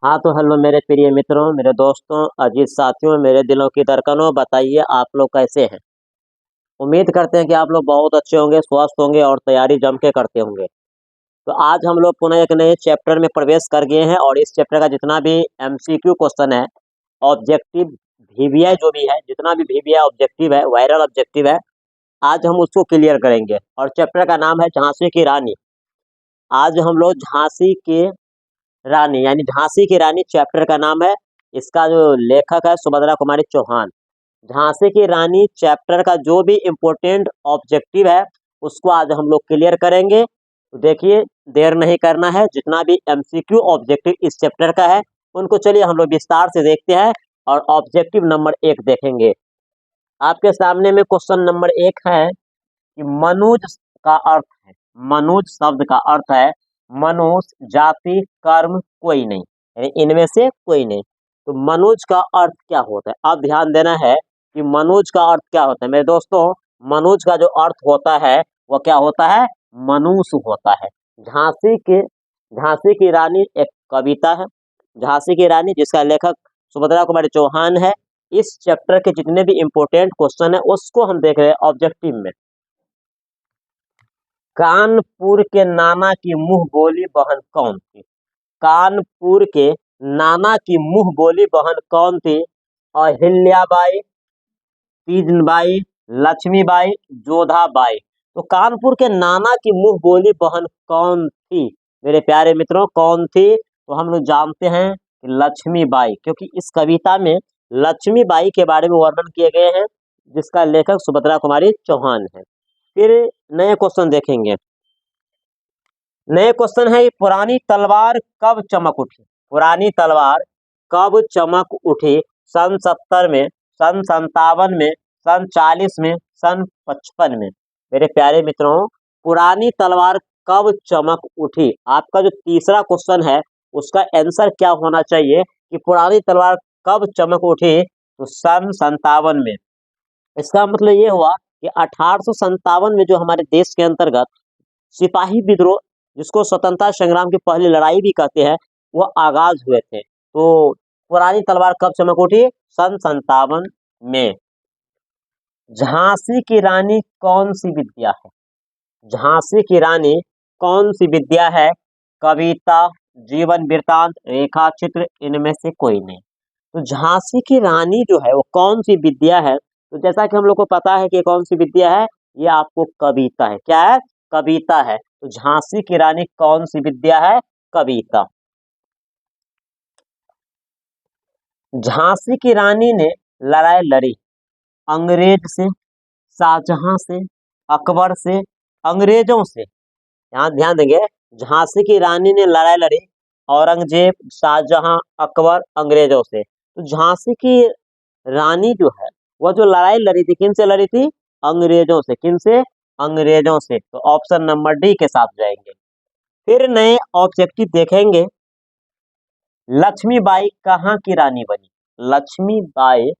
हाँ तो हेलो मेरे प्रिय मित्रों, मेरे दोस्तों, अजीज साथियों, मेरे दिलों की धड़कनों, बताइए आप लोग कैसे हैं। उम्मीद करते हैं कि आप लोग बहुत अच्छे होंगे, स्वस्थ होंगे और तैयारी जम के करते होंगे। तो आज हम लोग पुनः एक नए चैप्टर में प्रवेश कर गए हैं और इस चैप्टर का जितना भी एमसीक्यू क्वेश्चन है, ऑब्जेक्टिव वीवीआई जो भी है, जितना भी वीवीआई ऑब्जेक्टिव है, वायरल ऑब्जेक्टिव है, आज हम उसको क्लियर करेंगे। और चैप्टर का नाम है झांसी की रानी। आज हम लोग झांसी के रानी यानी झांसी की रानी चैप्टर का नाम है। इसका जो लेखक है सुभद्रा कुमारी चौहान। झांसी की रानी चैप्टर का जो भी इम्पोर्टेंट ऑब्जेक्टिव है उसको आज हम लोग क्लियर करेंगे। तो देखिए, देर नहीं करना है। जितना भी एमसीक्यू ऑब्जेक्टिव इस चैप्टर का है उनको चलिए हम लोग विस्तार से देखते हैं और ऑब्जेक्टिव नंबर 1 देखेंगे। आपके सामने में क्वेश्चन नंबर 1 है कि मनुज का अर्थ है, मनुज शब्द का अर्थ है मनुष्य, जाति, कर्म कोई नहीं, यानी इनमें से कोई नहीं। तो मनुज का अर्थ क्या होता है, अब ध्यान देना है कि मनुज का अर्थ क्या होता है। मेरे दोस्तों, मनुज का जो अर्थ होता है वो क्या होता है, मनुष्य होता है। झांसी की रानी एक कविता है। झांसी की रानी जिसका लेखक सुभद्रा कुमारी चौहान है। इस चैप्टर के जितने भी इंपोर्टेंट क्वेश्चन है उसको हम देख रहे हैं ऑब्जेक्टिव में। कानपुर के नाना की मुंह बोली बहन कौन थी। कानपुर के नाना की मुंह बोली बहन कौन थी। अहिल्याबाई, तीजनबाई, लक्ष्मीबाई, जोधाबाई। तो कानपुर के नाना की मुंह बोली बहन कौन थी मेरे प्यारे मित्रों, कौन थी। तो हम लोग जानते हैं कि लक्ष्मीबाई, क्योंकि इस कविता में लक्ष्मीबाई के बारे में वर्णन किए गए हैं जिसका लेखक सुभद्रा कुमारी चौहान है। फिर नए क्वेश्चन देखेंगे। नए क्वेश्चन है, पुरानी तलवार कब चमक उठी। पुरानी तलवार कब चमक उठी। सन 70 में, सन 57 में, सन 40 में, सन 55 में। मेरे प्यारे मित्रों, पुरानी तलवार कब चमक उठी। आपका जो तीसरा क्वेश्चन है उसका आंसर क्या होना चाहिए कि पुरानी तलवार कब चमक उठी। तो सन 57 में। इसका मतलब ये हुआ कि 1857 में जो हमारे देश के अंतर्गत सिपाही विद्रोह, जिसको स्वतंत्रता संग्राम की पहली लड़ाई भी कहते हैं, वह आगाज हुए थे। तो पुरानी तलवार कब चमक उठी, सन 57 में। झांसी की रानी कौन सी विद्या है। झांसी की रानी कौन सी विद्या है। कविता, जीवन वृत्तांत, रेखा चित्र, इनमें से कोई नहीं। तो झांसी की रानी जो है वो कौन सी विद्या है। तो जैसा कि हम लोग को पता है कि कौन सी विद्या है, ये आपको कविता है। क्या है, कविता है। तो झांसी की रानी कौन सी विद्या है, कविता। झांसी की रानी ने लड़ाई लड़ी अंग्रेज से, शाहजहां से, अकबर से, अंग्रेजों से। यहाँ ध्यान देंगे, झांसी की रानी ने लड़ाई लड़ी औरंगजेब, शाहजहां, अकबर, अंग्रेजों से। तो झांसी की रानी जो है वह जो लड़ाई लड़ी थी, किन से लड़ी थी, अंग्रेजों से। किन से, अंग्रेजों से। तो ऑप्शन नंबर डी के साथ जाएंगे। फिर नए ऑब्जेक्टिव देखेंगे। लक्ष्मीबाई कहाँ की रानी बनी। लक्ष्मीबाई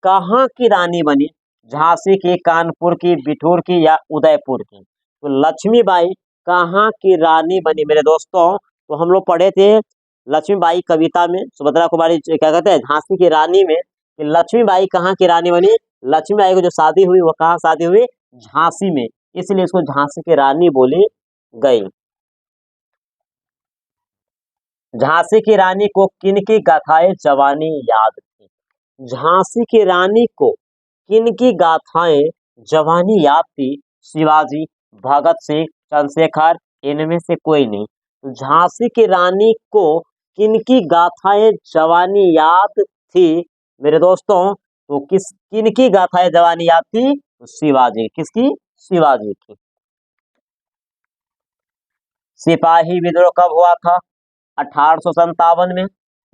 कहाँ की रानी बनी। झांसी की, कानपुर की, बिठूर की या उदयपुर की। तो लक्ष्मीबाई कहाँ की रानी बनी मेरे दोस्तों। तो हम लोग पढ़े थे लक्ष्मीबाई कविता में, सुभद्रा कुमारी क्या कहते हैं झांसी की रानी में, कि लक्ष्मीबाई कहाँ की रानी बनी। लक्ष्मीबाई को जो शादी हुई वो कहाँ शादी हुई, झांसी में, इसलिए इसको झांसी की रानी बोली गई। झांसी की रानी को किनकी गाथाएं जवानी याद थी। झांसी की रानी को किनकी गाथाएं जवानी याद थी। शिवाजी, भगत सिंह, चंद्रशेखर, इनमें से कोई नहीं। तो झांसी की रानी को किनकी गाथाएं जवानी याद थी मेरे दोस्तों। तो किनकी गाथाएं जवानी याद थी, तो शिवाजी। किसकी, शिवाजी की। सिपाही विद्रोह कब हुआ था, 1857 में,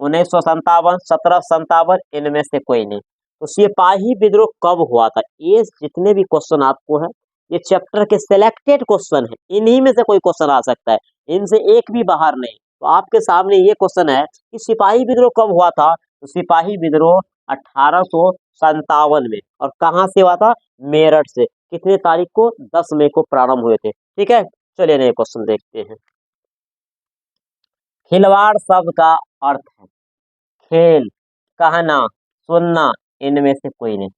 1957, 1757, इनमें से कोई नहीं। तो सिपाही विद्रोह कब हुआ था। ये जितने भी क्वेश्चन आपको है, ये चैप्टर के सिलेक्टेड क्वेश्चन है, इन्हीं में से कोई क्वेश्चन आ सकता है, इनसे एक भी बाहर नहीं। तो आपके सामने ये क्वेश्चन है कि सिपाही विद्रोह कब हुआ था। तो सिपाही विद्रोह 1857 में। और कहाँ से हुआ था, मेरठ से। कितने तारीख को, 10 मई को प्रारंभ हुए थे। ठीक है, चलिए नए क्वेश्चन देखते हैं। खिलवाड़ शब्द का अर्थ है। खेल, कहना, सुनना, इनमें से कोई नहीं।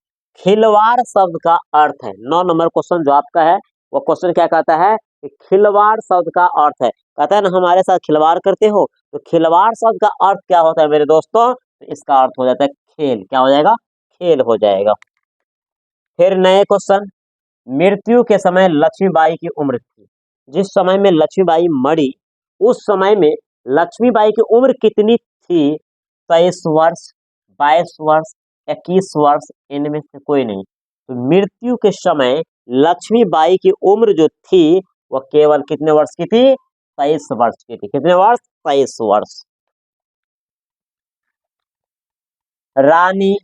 खिलवाड़ शब्द का अर्थ है, 9 नंबर क्वेश्चन जो आपका है वो क्वेश्चन क्या कहता है कि खिलवाड़ शब्द का अर्थ है, कहता है ना हमारे साथ खिलवाड़ करते हो, तो खिलवाड़ शब्द का अर्थ क्या होता है मेरे दोस्तों, तो इसका अर्थ हो जाता है खेल, क्या हो जाएगा, खेल हो जाएगा। फिर नए क्वेश्चन, मृत्यु के समय लक्ष्मीबाई की उम्र थी, जिस समय में लक्ष्मीबाई मरी उस समय में लक्ष्मीबाई की उम्र कितनी थी, 23 वर्ष, 22 वर्ष, 21 वर्ष, इनमें से कोई नहीं। तो मृत्यु के समय लक्ष्मीबाई की उम्र जो थी वह केवल कितने वर्ष की थी, 23 वर्ष की थी। कितने वर्ष, 23 वर्ष। रानी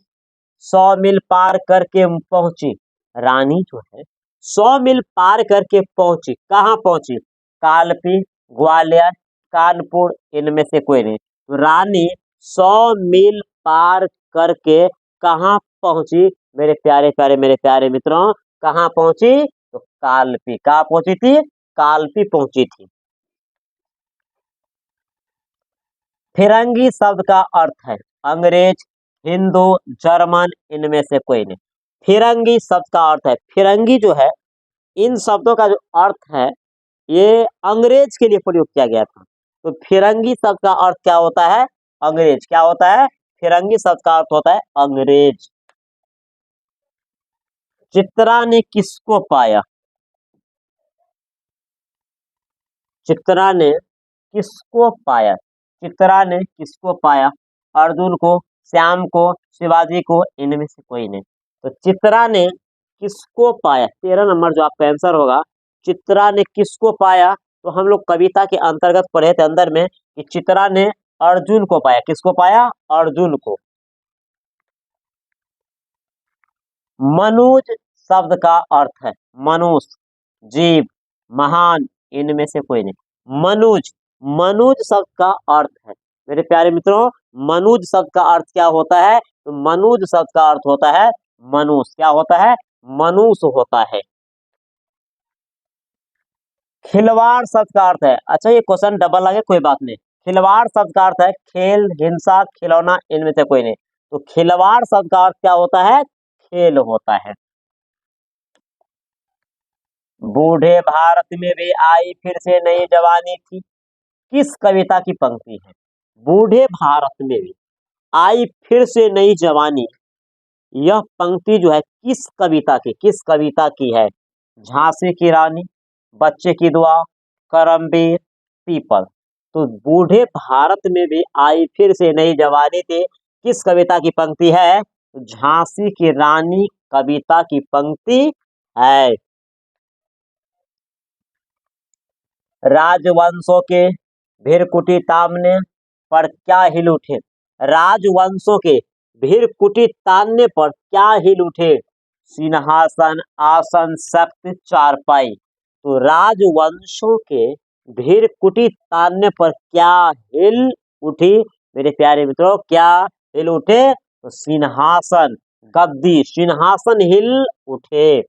100 मील पार करके पहुंची, रानी जो है 100 मील पार करके पहुंची, कहाँ पहुंची, कालपी, ग्वालियर, कानपुर, इनमें से कोई नहीं। तो रानी 100 मील पार करके कहाँ पहुंची मेरे प्यारे प्यारे मेरे प्यारे मित्रों, कहाँ पहुंची, तो कालपी, कहाँ पहुंची थी, कालपी पहुंची थी। फिरंगी शब्द का अर्थ है अंग्रेज, हिंदू, जर्मन, इनमें से कोई नहीं। फिरंगी शब्द का अर्थ है, फिरंगी जो है इन शब्दों का जो अर्थ है ये अंग्रेज के लिए प्रयोग किया गया था। तो फिरंगी शब्द का अर्थ क्या होता है, अंग्रेज, क्या होता है, फिरंगी शब्द का अर्थ होता है अंग्रेज। चित्रा ने किसको पाया, चित्रा ने किसको पाया, चित्रा ने किसको पाया, अर्जुन को, श्याम को, शिवाजी को, इनमें से कोई नहीं। तो चित्रा ने किसको पाया, 13 नंबर जो आपका आंसर होगा, चित्रा ने किसको पाया, तो हम लोग कविता के अंतर्गत पढ़े थे अंदर में कि चित्रा ने अर्जुन को पाया, किसको पाया, अर्जुन को। मनुज शब्द का अर्थ है मनुष्य, जीव, महान, इनमें से कोई नहीं। मनुज, मनुज शब्द का अर्थ है मेरे प्यारे मित्रों, मनुज शब्द का अर्थ क्या होता है, तो मनुज शब्द का अर्थ होता है मनुष्य, क्या होता है, मनुष्य होता है। खिलवाड़ शब्द का अर्थ है, अच्छा ये क्वेश्चन डबल लगे कोई बात नहीं, खिलवाड़ शब्द का अर्थ है खेल, हिंसा, खिलौना, इनमें से कोई नहीं। तो खिलवाड़ शब्द का अर्थ क्या होता है, खेल होता है। बूढ़े भारत में भी आई फिर से नई जवानी थी, किस कविता की पंक्ति है, बूढ़े भारत में भी आई फिर से नई जवानी, यह पंक्ति जो है किस कविता की, किस कविता की है, झांसी की रानी, बच्चे की दुआ, करमवीर, पीपल। तो बूढ़े भारत में भी आई फिर से नई जवानी थी, किस कविता की पंक्ति है, झांसी की रानी कविता की पंक्ति है। राजवंशों के भीरकुटी तामने पर क्या हिल उठे, राजवंशों के भीरकुटी तानने पर क्या हिल उठे, सिंहासन, आसन, सख्त, चारपाई। तो राजवंशों के भीरकुटी तानने पर क्या हिल उठी मेरे प्यारे मित्रों, क्या हिल उठे, तो सिंहासन, गद्दी, सिंहासन हिल उठे।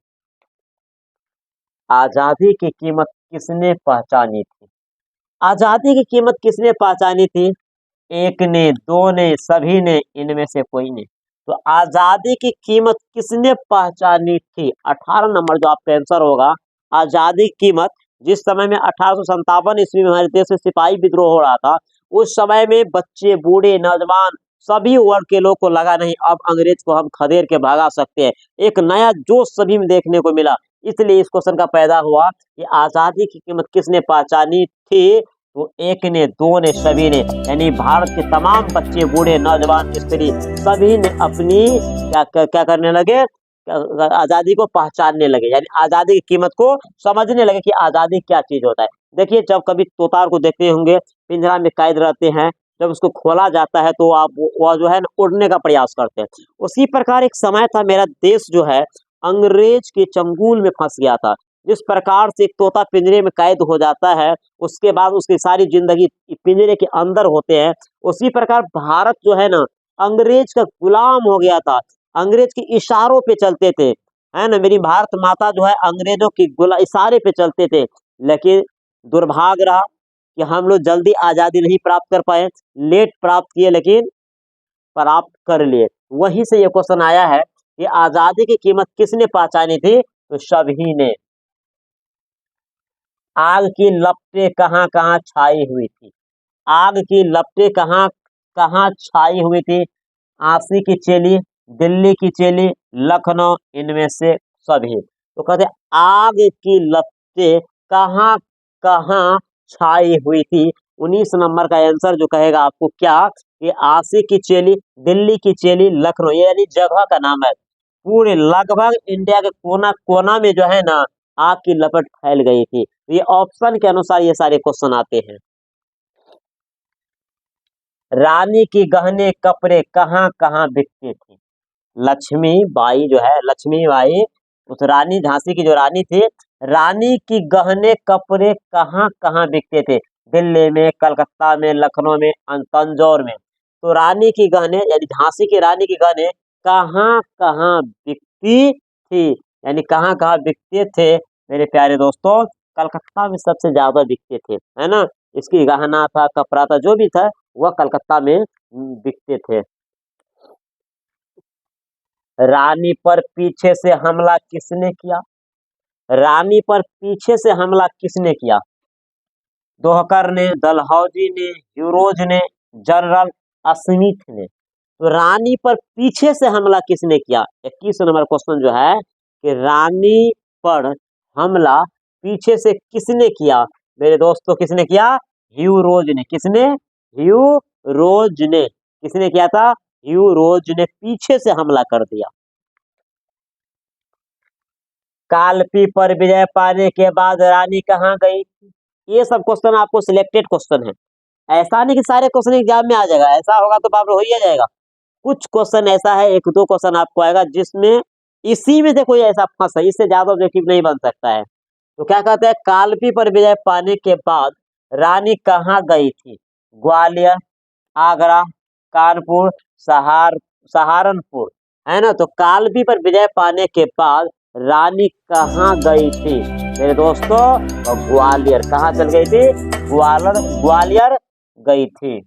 आजादी की कीमत किसने पहचानी थी, आजादी की कीमत किसने पहचानी थी, एक ने, दो ने, सभी ने, इनमें से कोई नहीं। तो आजादी की कीमत किसने पहचानी थी, 18 नंबर जो आपका आंसर होगा, आजादी की कीमत, जिस समय में 1857 ईस्वी में हमारे देश में सिपाही विद्रोह हो रहा था, उस समय में बच्चे, बूढ़े, नौजवान, सभी वर्ग के लोग को लगा नहीं अब अंग्रेज को हम खदेड़ के भगा सकते हैं, एक नया जोश सभी में देखने को मिला। इसलिए इस क्वेश्चन का पैदा हुआ कि आजादी की कीमत किसने पहचानी थी, तो एक ने, दो ने, सभी ने, यानी भारत के तमाम बच्चे, बूढ़े, नौजवान, स्त्री, सभी ने अपनी क्या करने लगे, आजादी को पहचानने लगे, यानी आजादी की कीमत को समझने लगे कि आजादी क्या चीज होता है। देखिए जब कभी तोतार को देखते होंगे पिंजरा में कैद रहते हैं, जब उसको खोला जाता है तो आप वह जो है उड़ने का प्रयास करते हैं। उसी प्रकार एक समय था मेरा देश जो है अंग्रेज के चंगुल में फंस गया था। जिस प्रकार से एक तोता पिंजरे में कैद हो जाता है, उसके बाद उसकी सारी जिंदगी पिंजरे के अंदर होते हैं, उसी प्रकार भारत जो है ना अंग्रेज का गुलाम हो गया था, अंग्रेज के इशारों पे चलते थे, है ना, मेरी भारत माता जो है अंग्रेजों की इशारे पे चलते थे। लेकिन दुर्भाग्य रहा कि हम लोग जल्दी आजादी नहीं प्राप्त कर पाए, लेट प्राप्त किए, लेकिन प्राप्त कर लिए। वहीं से ये क्वेश्चन आया है कि आजादी की कीमत किसने पहचानी थी, तो सभी ने। आग की लपटें कहाँ कहाँ छाई हुई थी, आग की लपटें कहाँ कहाँ छाई हुई थी, आंसी की चेली, दिल्ली की चेली, लखनऊ, इनमें से सभी। तो कहते आग की लपटें कहाँ कहाँ छाई हुई थी। 19 नंबर का आंसर जो कहेगा आपको क्या, कि आंसी की चेली, दिल्ली की चेली, लखनऊ, ये यानी जगह का नाम है। पूरे लगभग इंडिया के कोना कोना में जो है ना आग की लपट फैल गई थी। ये ऑप्शन के अनुसार ये सारे क्वेश्चन आते हैं। रानी की गहने कपड़े कहाँ कहाँ बिकते थे, लक्ष्मी बाई जो है, लक्ष्मी बाई उस रानी, झांसी की जो रानी थी, रानी की गहने कपड़े कहाँ कहाँ बिकते थे, दिल्ली में, कलकत्ता में, लखनऊ में, तंजौर में। तो रानी की गहने यानी झांसी की रानी की गहने कहाँ कहाँ बिकती थी, यानी कहाँ कहाँ बिकते थे मेरे प्यारे दोस्तों, कलकत्ता में सबसे ज्यादा बिकते थे, है ना। इसकी गहना था, कपड़ा था, जो भी था वह कलकत्ता में बिकते थे। रानी पर पीछे से हमला किसने किया, रानी पर पीछे से हमला किसने किया, दोहकर ने, दलहौजी ने, यूरोज ने, जनरल स्मिथ ने। तो रानी पर पीछे से हमला किसने किया, 21 नंबर क्वेश्चन जो है कि रानी पर हमला पीछे से किसने किया मेरे दोस्तों, किसने किया, ह्यूरोज ने। किसने, ह्यूरोज ने, किसने किया था, ह्यूरोज ने पीछे से हमला कर दिया। कालपी पर विजय पाने के बाद रानी कहाँ गई, ये सब क्वेश्चन आपको सिलेक्टेड क्वेश्चन है। ऐसा नहीं कि सारे क्वेश्चन एग्जाम में आ जाएगा, ऐसा होगा तो बाप रे हो ही जाएगा। कुछ क्वेश्चन ऐसा है, एक दो क्वेश्चन आपको आएगा जिसमें इसी में से कोई ऐसा फंस है, इससे ज्यादा ऑब्जेक्टिव नहीं बन सकता है। तो क्या कहते हैं, कालपी पर विजय पाने के बाद रानी कहाँ गई थी, ग्वालियर, आगरा, कानपुर, सहारनपुर, है ना। तो कालपी पर विजय पाने के बाद रानी कहाँ गई थी मेरे दोस्तों, और ग्वालियर। कहाँ चल गई थी, ग्वालियर, ग्वालियर गई थी।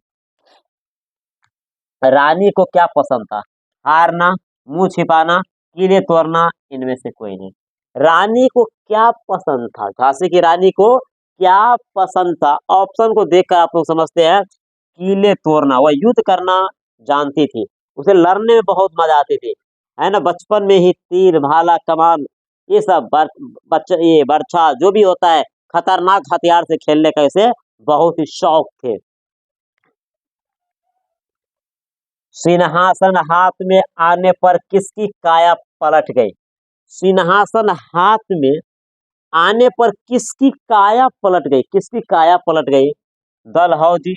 रानी को क्या पसंद था, हारना, मुंह छिपाना, कीले तोड़ना, इनमें से कोई नहीं। रानी को क्या पसंद था, झांसी की रानी को क्या पसंद था, ऑप्शन को देखकर आप लोग समझते हैं। कीले तोड़ना, वह युद्ध करना जानती थी, उसे लड़ने में बहुत मजा आती थी, है ना। बचपन में ही तीर, भाला, कमान, ये सब ये बर्छा जो भी होता है, खतरनाक हथियार से खेलने का इसे बहुत ही शौक थे। सिंहासन हाथ में आने पर किसकी काया पलट गई, सिंहासन हाथ में आने पर किसकी काया पलट गई, किसकी काया पलट गई, डलहौजी,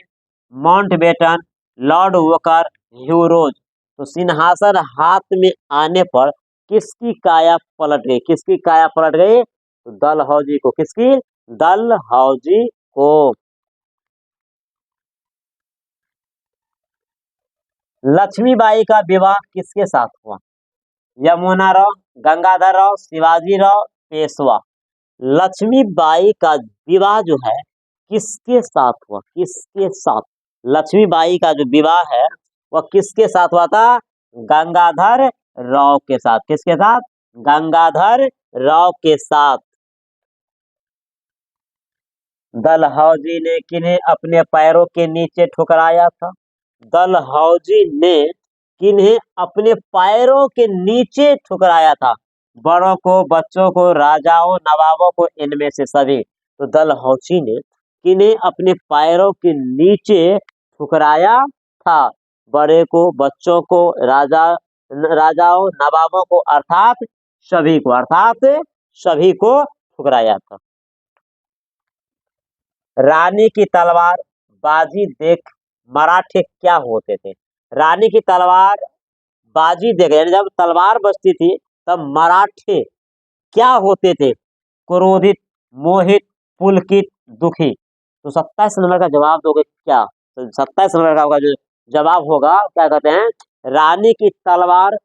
माउंटबेटन, लॉर्ड वोकर, ह्यूरोज। तो सिंहासन हाथ में आने पर किसकी काया पलट गई, किसकी काया पलट गई, तो डलहौजी को, किसकी, डलहौजी को। लक्ष्मीबाई का विवाह किसके साथ हुआ, यमुना राव, गंगाधर राव, शिवाजी राव, पेशवा। लक्ष्मीबाई का विवाह जो है किसके साथ हुआ, किसके साथ, लक्ष्मीबाई का जो विवाह है वह किसके साथ हुआ था, गंगाधर राव के साथ। किसके साथ, गंगाधर राव के साथ। डलहौजी ने किन्हें अपने पैरों के नीचे ठुकराया था, डलहौजी ने किन्हें अपने पैरों के नीचे ठुकराया था, बड़ों को, बच्चों को, राजाओं, नवाबों को, इनमें से सभी। तो डलहौजी ने किन्हें अपने पैरों के नीचे ठुकराया था, बड़े को, बच्चों को, राजाओं, नवाबों को, अर्थात सभी को, अर्थात सभी को ठुकराया था। रानी की तलवार बाजी देख मराठे क्या होते थे, रानी की तलवार बाजी देख, यानी जब तलवार बजती थी तब मराठे क्या होते थे, क्रोधित, मोहित, पुलकित, दुखी। तो 27 नंबर का जवाब दोगे क्या, तो 27 नंबर का होगा जो जवाब होगा, क्या कहते हैं, रानी की तलवार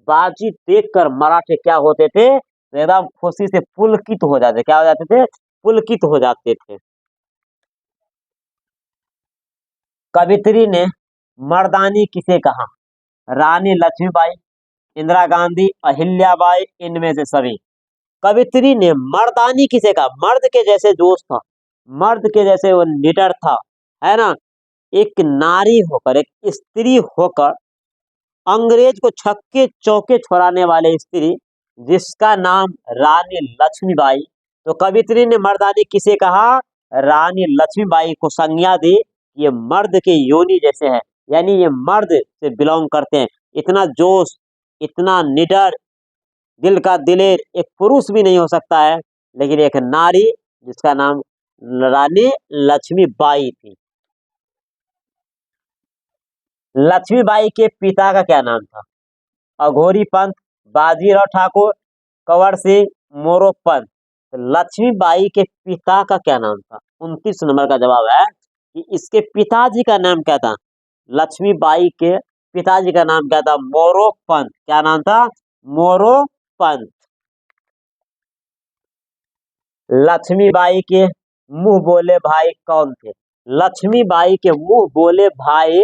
बाजी देखकर मराठे क्या होते थे, तो एकदम खुशी से पुलकित हो जाते, क्या हो जाते थे, पुलकित हो जाते थे। कवित्री ने मर्दानी किसे कहा, रानी लक्ष्मीबाई, इंदिरा गांधी, अहिल्याबाई, इनमें से सभी। कवित्री ने मर्दानी किसे कहा? मर्द के जैसे जोश था, मर्द के जैसे वो निडर था, है ना। एक नारी होकर, एक स्त्री होकर अंग्रेज को छक्के चौके छुड़ाने वाले स्त्री, जिसका नाम रानी लक्ष्मीबाई। तो कवित्री ने मर्दानी किसे कहा? रानी लक्ष्मीबाई को संज्ञा दी, ये मर्द के योनि जैसे है, यानी ये मर्द से बिलोंग करते हैं। इतना जोश, इतना निडर, दिल का दिलेर एक पुरुष भी नहीं हो सकता है, लेकिन एक नारी जिसका नाम रानी लक्ष्मीबाई थी। लक्ष्मीबाई के पिता का क्या नाम था? अघोरी पंत, बाजीराव ठाकुर, कंवर सिंह, मोरोपंत। तो लक्ष्मीबाई के पिता का क्या नाम था? 29 नंबर का जवाब है कि इसके पिताजी का नाम क्या था? लक्ष्मीबाई के पिताजी का नाम क्या था? मोरोपंत। क्या नाम था? मोरोपंत। लक्ष्मीबाई के मुंह बोले भाई कौन थे? लक्ष्मीबाई के मुंह बोले भाई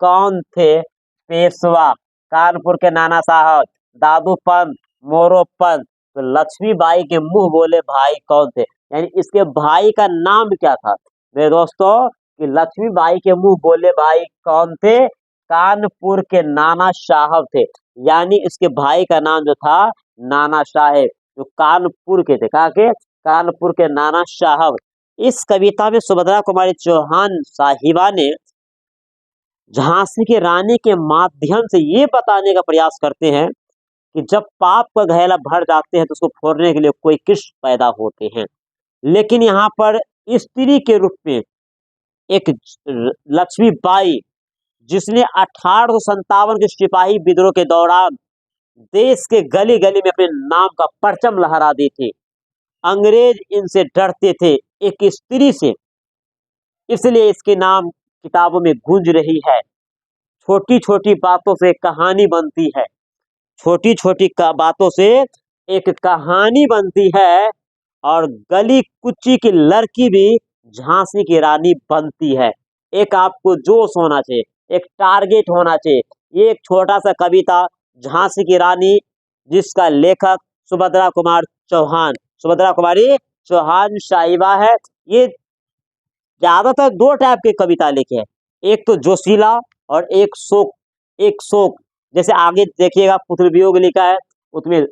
कौन थे? पेशवा, कानपुर के नाना साहब, दादू पंत, मोरो पंत। तो लक्ष्मीबाई के मुंह बोले भाई कौन थे, यानी इसके भाई का नाम क्या था मेरे दोस्तों? कि लक्ष्मीबाई के मुंह बोले भाई कौन थे? कानपुर के नाना साहब थे, यानी इसके भाई का नाम जो था नाना साहेब, जो कानपुर के थे। कहा के? कानपुर के नाना साहब। इस कविता में सुभद्रा कुमारी चौहान साहिबा ने झांसी की रानी के माध्यम से ये बताने का प्रयास करते हैं कि जब पाप का घैला भर जाते हैं तो उसको फोड़ने के लिए कोई कृष्ण पैदा होते हैं। लेकिन यहाँ पर स्त्री के रूप में एक लक्ष्मीबाई, जिसने 1857 के सिपाही विद्रोह के दौरान देश के गली गली में अपने नाम का परचम लहरा दी थी। अंग्रेज इनसे डरते थे, एक स्त्री से, इसलिए इसके नाम किताबों में गूंज रही है। छोटी छोटी बातों से कहानी बनती है, छोटी छोटी बातों से एक कहानी बनती है, और गली कुची की लड़की भी झांसी की रानी बनती है। एक आपको जोश होना चाहिए, एक टारगेट होना चाहिए। ये एक छोटा सा कविता झांसी की रानी, जिसका लेखक सुभद्रा कुमार चौहान, सुभद्रा कुमारी चौहान साहिबा है। ये ज्यादातर दो टाइप के कविता लिखे हैं, एक तो जोशीला और एक शोक। एक शोक, जैसे आगे देखिएगा पुत्र वियोग लिखा है, उसमें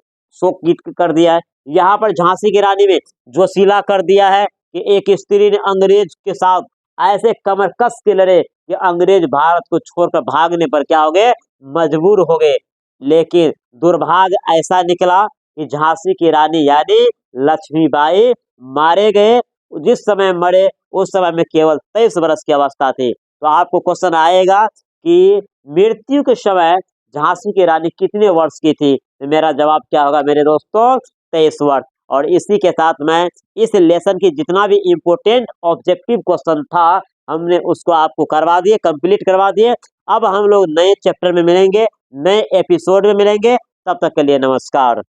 शोक गीत कर दिया है। यहाँ पर झांसी की रानी में जोशीला कर दिया है कि एक स्त्री ने अंग्रेज के साथ ऐसे कमर कस के लड़े कि अंग्रेज भारत को छोड़कर भागने पर क्या हो गए? मजबूर हो गए। लेकिन दुर्भाग्य ऐसा निकला कि झांसी की रानी यानी लक्ष्मीबाई मारे गए। जिस समय मरे उस समय में केवल 23 वर्ष की अवस्था थी। तो आपको क्वेश्चन आएगा कि मृत्यु के समय झांसी की रानी कितने वर्ष की थी? तो मेरा जवाब क्या होगा मेरे दोस्तों? 23 वर्ष। और इसी के साथ मैं इस लेसन की जितना भी इम्पोर्टेंट ऑब्जेक्टिव क्वेश्चन था, हमने उसको आपको करवा दिए, कंप्लीट करवा दिए। अब हम लोग नए चैप्टर में मिलेंगे, नए एपिसोड में मिलेंगे। तब तक के लिए नमस्कार।